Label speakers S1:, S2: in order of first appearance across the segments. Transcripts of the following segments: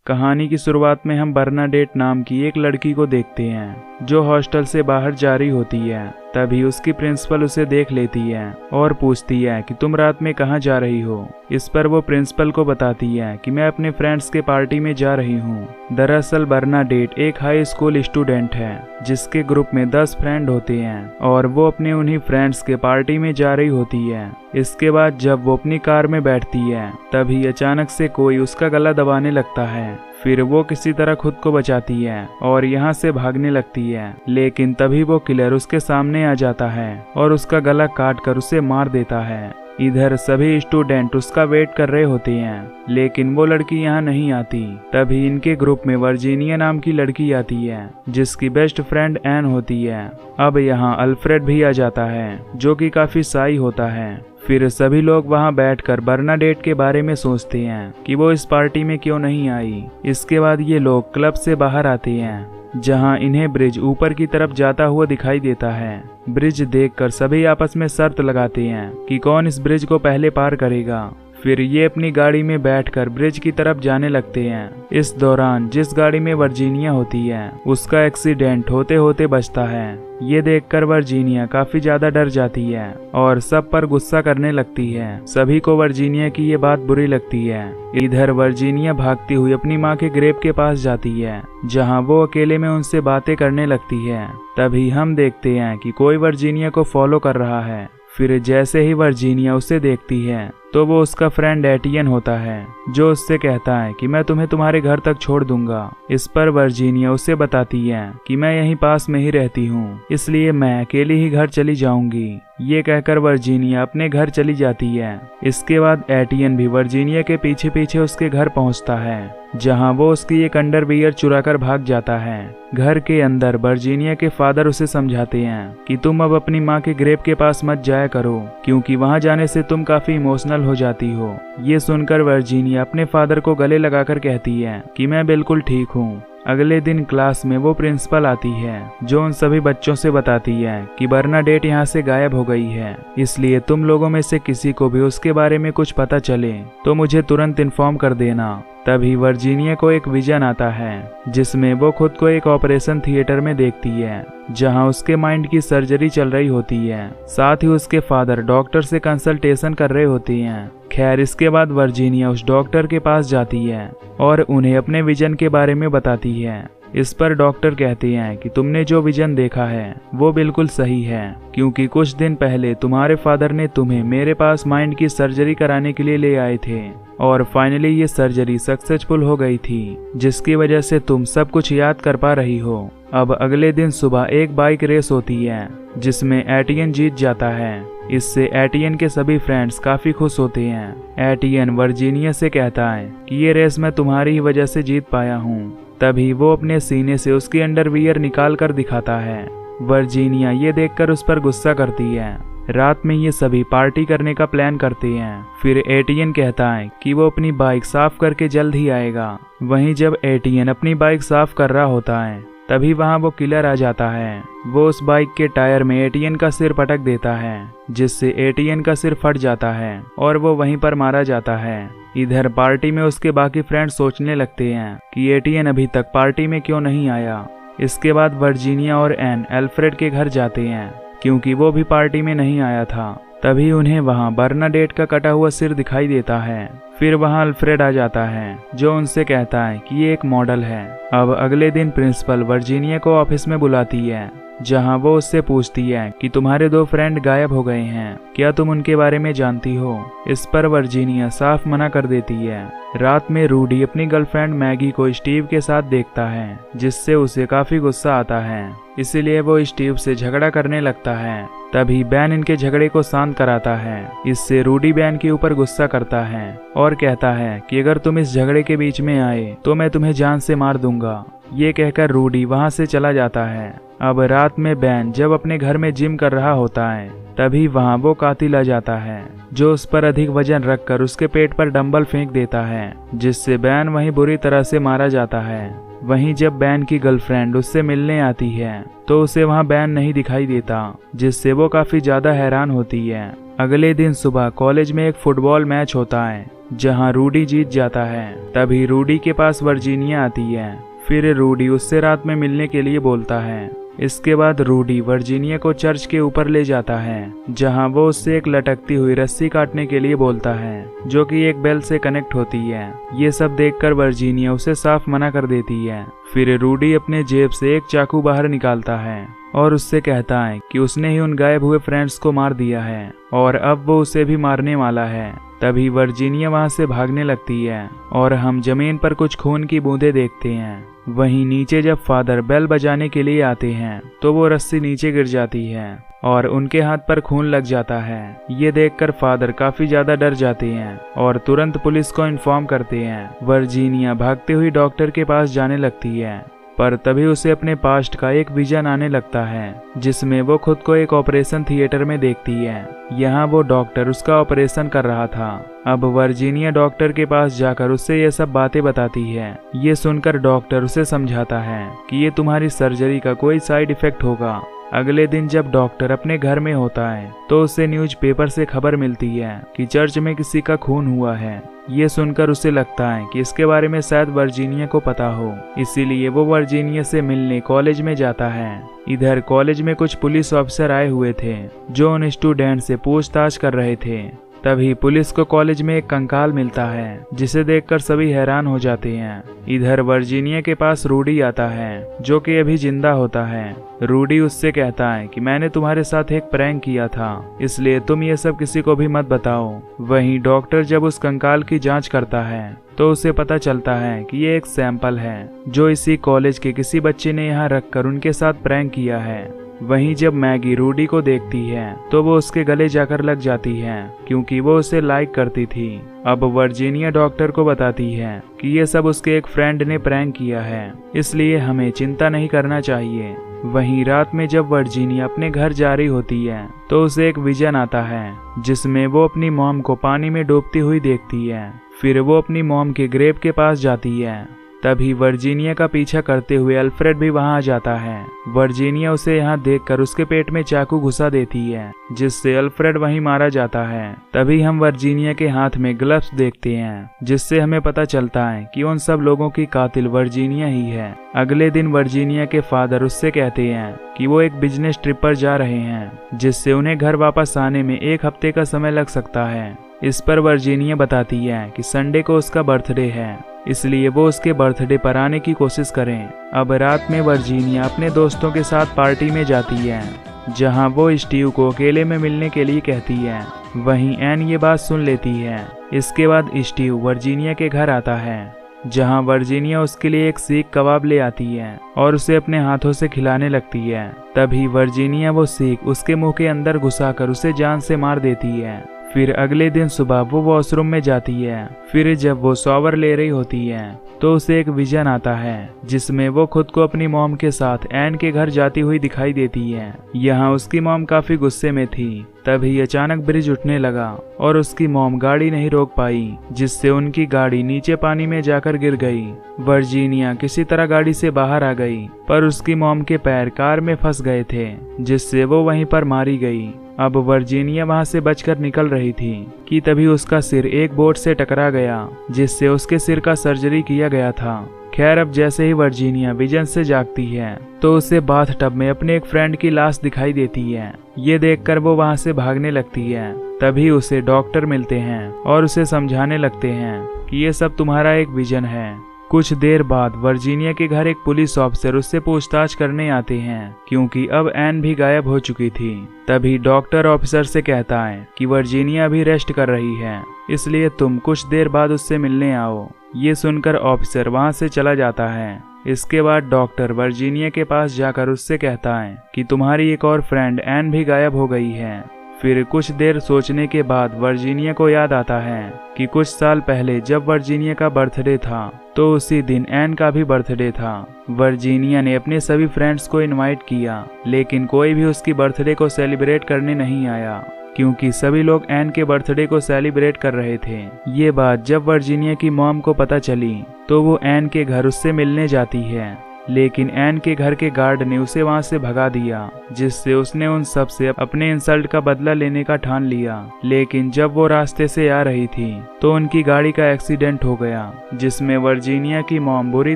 S1: कहानी की शुरुआत में हम बर्नाडेट नाम की एक लड़की को देखते हैं जो हॉस्टल से बाहर जा रही होती है। तभी उसकी प्रिंसिपल उसे देख लेती है और पूछती है कि तुम रात में कहाँ जा रही हो। इस पर वो प्रिंसिपल को बताती है कि मैं अपने फ्रेंड्स के पार्टी में जा रही हूँ। दरअसल बर्नाडेट एक हाई स्कूल स्टूडेंट है जिसके ग्रुप में 10 फ्रेंड होते हैं और वो अपने उन्हीं फ्रेंड्स के पार्टी में जा रही होती है। इसके बाद जब वो अपनी कार में बैठती है तभी अचानक से कोई उसका गला दबाने लगता है। फिर वो किसी तरह खुद को बचाती है और यहाँ से भागने लगती है, लेकिन तभी वो किलर उसके सामने आ जाता है और उसका गला काट कर उसे मार देता है। इधर सभी स्टूडेंट उसका वेट कर रहे होते हैं, लेकिन वो लड़की यहाँ नहीं आती। तभी इनके ग्रुप में वर्जीनिया नाम की लड़की आती है जिसकी बेस्ट फ्रेंड एन होती है। अब यहाँ अल्फ्रेड भी आ जाता है जो कि काफी शाई होता है। फिर सभी लोग वहां बैठकर बर्नाडेट के बारे में सोचते हैं कि वो इस पार्टी में क्यों नहीं आई। इसके बाद ये लोग क्लब से बाहर आते हैं जहां इन्हें ब्रिज ऊपर की तरफ जाता हुआ दिखाई देता है। ब्रिज देखकर सभी आपस में शर्त लगाते हैं कि कौन इस ब्रिज को पहले पार करेगा। फिर ये अपनी गाड़ी में बैठकर ब्रिज की तरफ जाने लगते हैं। इस दौरान जिस गाड़ी में वर्जीनिया होती है उसका एक्सीडेंट होते होते बचता है। ये देखकर वर्जीनिया काफी ज्यादा डर जाती है और सब पर गुस्सा करने लगती है। सभी को वर्जीनिया की ये बात बुरी लगती है। इधर वर्जीनिया भागती हुई अपनी माँ के ग्रेव के पास जाती है जहाँ वो अकेले में उनसे बातें करने लगती है। तभी हम देखते हैं कि कोई वर्जीनिया को फॉलो कर रहा है। फिर जैसे ही वर्जीनिया उसे देखती है तो वो उसका फ्रेंड एटियन होता है जो उससे कहता है कि मैं तुम्हें तुम्हारे घर तक छोड़ दूंगा। इस पर वर्जीनिया उसे बताती है कि मैं यहीं पास में ही रहती हूँ, इसलिए मैं अकेली ही घर चली जाऊंगी। ये कहकर वर्जीनिया अपने घर चली जाती है। इसके बाद एटियन भी वर्जीनिया के पीछे पीछे उसके घर पहुंचता है जहां वो उसकी एक अंडरवियर चुराकर भाग जाता है। घर के अंदर वर्जीनिया के फादर उसे समझाते हैं कि तुम अब अपनी माँ के ग्रेव के पास मत जाया करो क्योंकि वहां जाने से तुम काफी इमोशनल हो जाती हो। ये सुनकर वर्जीनिया अपने फादर को गले लगाकर कहती है कि मैं बिल्कुल ठीक हूँ। अगले दिन क्लास में वो प्रिंसिपल आती है जो उन सभी बच्चों से बताती है कि बर्नाडेट यहाँ से गायब हो गई है, इसलिए तुम लोगों में से किसी को भी उसके बारे में कुछ पता चले तो मुझे तुरंत इन्फॉर्म कर देना। तभी वर्जीनिया को एक विजन आता है जिसमें वो खुद को एक ऑपरेशन थिएटर में देखती है जहां उसके माइंड की सर्जरी चल रही होती है। साथ ही उसके फादर डॉक्टर से कंसल्टेशन कर रहे होते हैं। खैर इसके बाद वर्जीनिया उस डॉक्टर के पास जाती है और उन्हें अपने विजन के बारे में बताती है। इस पर डॉक्टर कहते हैं कि तुमने जो विजन देखा है वो बिल्कुल सही है क्योंकि कुछ दिन पहले तुम्हारे फादर ने तुम्हें मेरे पास माइंड की सर्जरी कराने के लिए ले आए थे और फाइनली ये सर्जरी सक्सेसफुल हो गई थी जिसकी वजह से तुम सब कुछ याद कर पा रही हो। अब अगले दिन सुबह एक बाइक रेस होती है जिसमें एटियन जीत जाता है। इससे एटियन के सभी फ्रेंड्स काफी खुश होते हैं। एटियन वर्जीनिया से कहता है कि ये रेस मैं तुम्हारी ही वजह से जीत पाया हूँ। तभी वो अपने सीने से उसकी अंडरवियर निकाल कर दिखाता है। वर्जीनिया ये देखकर उस पर गुस्सा करती है। रात में ये सभी पार्टी करने का प्लान करते हैं। फिर एटियन कहता है कि वो अपनी बाइक साफ करके जल्द ही आएगा। वहीं जब एटियन अपनी बाइक साफ कर रहा होता है तभी वहां वो किलर आ जाता है। वो उस बाइक के टायर में एटियन का सिर पटक देता है जिससे एटियन का सिर फट जाता है और वो वहीं पर मारा जाता है। इधर पार्टी में उसके बाकी फ्रेंड्स सोचने लगते हैं कि एटियन अभी तक पार्टी में क्यों नहीं आया। इसके बाद वर्जीनिया और एन अल्फ्रेड के घर जाते हैं क्योंकि वो भी पार्टी में नहीं आया था। तभी उन्हें वहां बर्नाडेट का कटा हुआ सिर दिखाई देता है। फिर वहां अल्फ्रेड आ जाता है जो उनसे कहता है कि ये एक मॉडल है। अब अगले दिन प्रिंसिपल वर्जीनिया को ऑफिस में बुलाती है जहां वो उससे पूछती है कि तुम्हारे 2 फ्रेंड गायब हो गए हैं, क्या तुम उनके बारे में जानती हो। इस पर वर्जीनिया साफ मना कर देती है। रात में रूडी अपनी गर्लफ्रेंड मैगी को स्टीव के साथ देखता है जिससे उसे काफी गुस्सा आता है, इसीलिए वो स्टीव से झगड़ा करने लगता है। तभी बैन इनके झगड़े को शांत कराता है। इससे रूडी बैन के ऊपर गुस्सा करता है और कहता है कि अगर तुम इस झगड़े के बीच में आए तो मैं तुम्हें जान से मार दूंगा। ये कहकर रूडी वहां से चला जाता है। अब रात में बैन जब अपने घर में जिम कर रहा होता है तभी वहां वो कातिल आ जाता है जो उस पर अधिक वजन रखकर उसके पेट पर डंबल फेंक देता है जिससे बैन वहीं बुरी तरह से मारा जाता है। वहीं जब बैन की गर्लफ्रेंड उससे मिलने आती है तो उसे वहां बैन नहीं दिखाई देता जिससे वो काफी ज्यादा हैरान होती है। अगले दिन सुबह कॉलेज में एक फुटबॉल मैच होता है जहां रूडी जीत जाता है। तभी रूडी के पास वर्जीनिया आती है। फिर रूडी उससे रात में मिलने के लिए बोलता है। इसके बाद रूडी वर्जीनिया को चर्च के ऊपर ले जाता है, जहां वो उससे एक लटकती हुई रस्सी काटने के लिए बोलता है, जो कि एक बेल से कनेक्ट होती है। ये सब देखकर वर्जीनिया उसे साफ मना कर देती है। फिर रूडी अपने जेब से एक चाकू बाहर निकालता है और उससे कहता है कि उसने ही उन गायब हुए फ्रेंड्स को मार दिया है और अब वो उसे भी मारने वाला है। तभी वर्जीनिया वहां से भागने लगती है और हम जमीन पर कुछ खून की बूंदें देखते हैं। वहीं नीचे जब फादर बेल बजाने के लिए आते हैं तो वो रस्सी नीचे गिर जाती है और उनके हाथ पर खून लग जाता है। ये देखकर फादर काफी ज्यादा डर जाते हैं और तुरंत पुलिस को इन्फॉर्म करते हैं। वर्जीनिया भागते हुई डॉक्टर के पास जाने लगती है, पर तभी उसे अपने पास्ट का एक विजन आने लगता है, जिसमें वो खुद को एक ऑपरेशन थिएटर में देखती है। यहाँ वो डॉक्टर उसका ऑपरेशन कर रहा था। अब वर्जीनिया डॉक्टर के पास जाकर उससे ये सब बातें बताती है। ये सुनकर डॉक्टर उसे समझाता है कि ये तुम्हारी सर्जरी का कोई साइड इफेक्ट होगा। अगले दिन जब डॉक्टर अपने घर में होता है तो उसे न्यूज़पेपर से खबर मिलती है कि चर्च में किसी का खून हुआ है। ये सुनकर उसे लगता है कि इसके बारे में शायद वर्जीनिया को पता हो, इसीलिए वो वर्जीनिया से मिलने कॉलेज में जाता है। इधर कॉलेज में कुछ पुलिस ऑफिसर आए हुए थे जो उन स्टूडेंट से पूछताछ कर रहे थे। तभी पुलिस को कॉलेज में एक कंकाल मिलता है, जिसे देखकर सभी हैरान हो जाते हैं। इधर वर्जीनिया के पास रूडी आता है, जो कि अभी जिंदा होता है। रूडी उससे कहता है कि मैंने तुम्हारे साथ एक प्रैंक किया था, इसलिए तुम ये सब किसी को भी मत बताओ। वहीं डॉक्टर जब उस कंकाल की जांच करता है तो उसे पता चलता है कि ये एक सैंपल है जो इसी कॉलेज के किसी बच्चे ने यहाँ रखकर उनके साथ प्रैंक किया है। वहीं जब मैगी रूडी को देखती है तो वो उसके गले जाकर लग जाती है, क्योंकि वो उसे लाइक करती थी। अब वर्जीनिया डॉक्टर को बताती है कि ये सब उसके एक फ्रेंड ने प्रैंक किया है, इसलिए हमें चिंता नहीं करना चाहिए। वहीं रात में जब वर्जीनिया अपने घर जा रही होती है तो उसे एक विजन आता है, जिसमें वो अपनी मॉम को पानी में डूबती हुई देखती है। फिर वो अपनी मॉम के ग्रेव के पास जाती है। तभी वर्जीनिया का पीछा करते हुए अल्फ्रेड भी वहां आ जाता है। वर्जीनिया उसे यहाँ देखकर उसके पेट में चाकू घुसा देती है, जिससे अल्फ्रेड वहीं मारा जाता है। तभी हम वर्जीनिया के हाथ में ग्लव्स देखते हैं, जिससे हमें पता चलता है कि उन सब लोगों की कातिल वर्जीनिया ही है। अगले दिन वर्जीनिया के फादर उससे कहते हैं कि वो एक बिजनेस ट्रिप पर जा रहे हैं, जिससे उन्हें घर वापस आने में 1 हफ्ते का समय लग सकता है। इस पर वर्जीनिया बताती है कि संडे को उसका बर्थडे है, इसलिए वो उसके बर्थडे पर आने की कोशिश करें। अब रात में वर्जीनिया अपने दोस्तों के साथ पार्टी में जाती है, जहां वो स्टीव को अकेले में मिलने के लिए कहती है। वहीं एन ये बात सुन लेती है। इसके बाद स्टीव वर्जीनिया के घर आता है, जहां वर्जीनिया उसके लिए एक सीख कबाब ले आती है और उसे अपने हाथों से खिलाने लगती है। तभी वर्जीनिया वो सीख उसके मुंह के अंदर घुसाकर उसे जान से मार देती है। फिर अगले दिन सुबह वो वॉशरूम में जाती है। फिर जब वो शॉवर ले रही होती है तो उसे एक विजन आता है, जिसमें वो खुद को अपनी मॉम के साथ एन के घर जाती हुई दिखाई देती है। यहाँ उसकी मॉम काफी गुस्से में थी। तभी अचानक ब्रिज उठने लगा और उसकी मॉम गाड़ी नहीं रोक पाई, जिससे उनकी गाड़ी नीचे पानी में जाकर गिर गई। वर्जीनिया किसी तरह गाड़ी से बाहर आ गई, पर उसकी मॉम के पैर कार में फंस गए थे, जिससे वो वहीं पर मारी गई। अब वर्जीनिया वहां से बचकर निकल रही थी कि तभी उसका सिर एक बोट से टकरा गया, जिससे उसके सिर का सर्जरी किया गया था। खैर, अब जैसे ही वर्जीनिया विजन से जागती है तो उसे बाथ टब में अपने एक फ्रेंड की लाश दिखाई देती है। ये देखकर वो वहां से भागने लगती है। तभी उसे डॉक्टर मिलते हैं और उसे समझाने लगते हैं कि ये सब तुम्हारा एक विजन है। कुछ देर बाद वर्जीनिया के घर एक पुलिस ऑफिसर उससे पूछताछ करने आते हैं, क्योंकि अब एन भी गायब हो चुकी थी। तभी डॉक्टर ऑफिसर से कहता है कि वर्जीनिया भी रेस्ट कर रही है, इसलिए तुम कुछ देर बाद उससे मिलने आओ। ये सुनकर ऑफिसर वहां से चला जाता है। इसके बाद डॉक्टर वर्जीनिया के पास जाकर उससे कहता है कि तुम्हारी एक और फ्रेंड एन भी गायब हो गई है। फिर कुछ देर सोचने के बाद वर्जीनिया को याद आता है कि कुछ साल पहले जब वर्जीनिया का बर्थडे था तो उसी दिन एन का भी बर्थडे था। वर्जीनिया ने अपने सभी फ्रेंड्स को इनवाइट किया, लेकिन कोई भी उसकी बर्थडे को सेलिब्रेट करने नहीं आया, क्योंकि सभी लोग एन के बर्थडे को सेलिब्रेट कर रहे थे। ये बात जब वर्जीनिया की मॉम को पता चली तो वो एन के घर उससे मिलने जाती है। लेकिन एन के घर के गार्ड ने उसे वहां से भगा दिया, जिससे उसने उन सब से अपने इंसल्ट का बदला लेने का ठान लिया। लेकिन जब वो रास्ते से आ रही थी तो उनकी गाड़ी का एक्सीडेंट हो गया, जिसमें वर्जीनिया की मॉम बुरी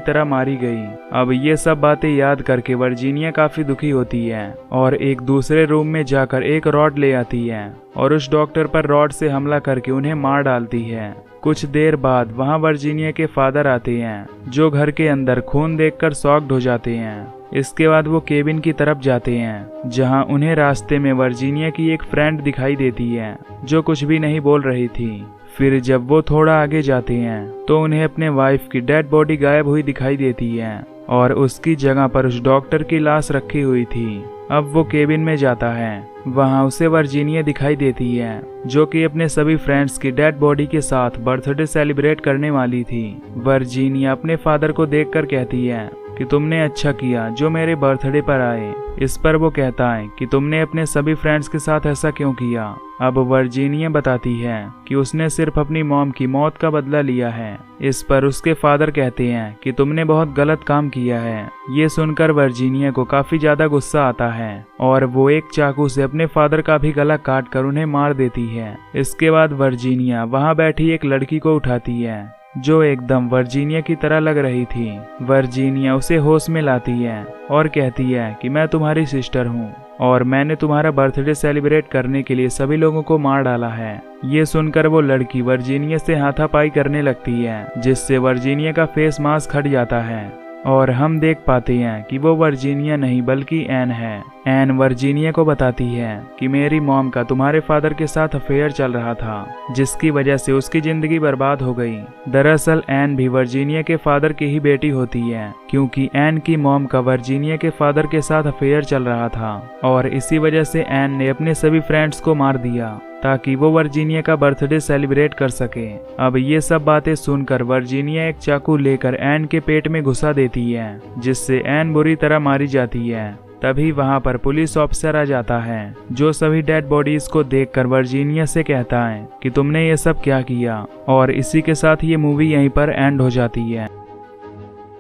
S1: तरह मारी गई। अब ये सब बातें याद करके वर्जीनिया काफी दुखी होती है और एक दूसरे रूम में जाकर एक रॉड ले आती है और उस डॉक्टर पर रॉड से हमला करके उन्हें मार डालती है। कुछ देर बाद वहां वर्जीनिया के फादर आते हैं, जो घर के अंदर खून देखकर शॉक्ड हो जाते हैं। इसके बाद वो केबिन की तरफ जाते हैं, जहां उन्हें रास्ते में वर्जीनिया की एक फ्रेंड दिखाई देती है, जो कुछ भी नहीं बोल रही थी। फिर जब वो थोड़ा आगे जाते हैं तो उन्हें अपने वाइफ की डेड बॉडी गायब हुई दिखाई देती है और उसकी जगह पर उस डॉक्टर की लाश रखी हुई थी। अब वो केबिन में जाता है, वहां उसे वर्जीनिया दिखाई देती है, जो कि अपने सभी फ्रेंड्स की डेड बॉडी के साथ बर्थडे सेलिब्रेट करने वाली थी। वर्जीनिया अपने फादर को देखकर कहती है कि तुमने अच्छा किया जो मेरे बर्थडे पर आए। इस पर वो कहता है कि तुमने अपने सभी फ्रेंड्स के साथ ऐसा क्यों किया। अब वर्जीनिया बताती है कि उसने सिर्फ अपनी मॉम की मौत का बदला लिया है। इस पर उसके फादर कहते हैं कि तुमने बहुत गलत काम किया है। ये सुनकर वर्जीनिया को काफी ज्यादा गुस्सा आता है और वो एक चाकू से अपने फादर का भी गला काट कर उन्हें मार देती है। इसके बाद वर्जीनिया वहां बैठी एक लड़की को उठाती है, जो एकदम वर्जीनिया की तरह लग रही थी। वर्जीनिया उसे होश में लाती है और कहती है कि मैं तुम्हारी सिस्टर हूँ और मैंने तुम्हारा बर्थडे सेलिब्रेट करने के लिए सभी लोगों को मार डाला है। ये सुनकर वो लड़की वर्जीनिया से हाथापाई करने लगती है, जिससे वर्जीनिया का फेस मास्क हट जाता है और हम देख पाते हैं कि वो वर्जीनिया नहीं बल्कि एन है। एन वर्जीनिया को बताती है कि मेरी मॉम का तुम्हारे फादर के साथ अफेयर चल रहा था, जिसकी वजह से उसकी जिंदगी बर्बाद हो गई। दरअसल एन भी वर्जीनिया के फादर की ही बेटी होती है, क्योंकि एन की मॉम का वर्जीनिया के फादर के साथ अफेयर चल रहा था और इसी वजह से एन ने अपने सभी फ्रेंड्स को मार दिया ताकि वो वर्जीनिया का बर्थडे सेलिब्रेट कर सके। अब ये सब बातें सुनकर वर्जीनिया एक चाकू लेकर एन के पेट में घुसा देती है, जिससे एन बुरी तरह मारी जाती है। तभी वहां पर पुलिस ऑफिसर आ जाता है, जो सभी डेड बॉडीज को देखकर वर्जीनिया से कहता है कि तुमने ये सब क्या किया। और इसी के साथ ये मूवी यहीं पर एंड हो जाती है।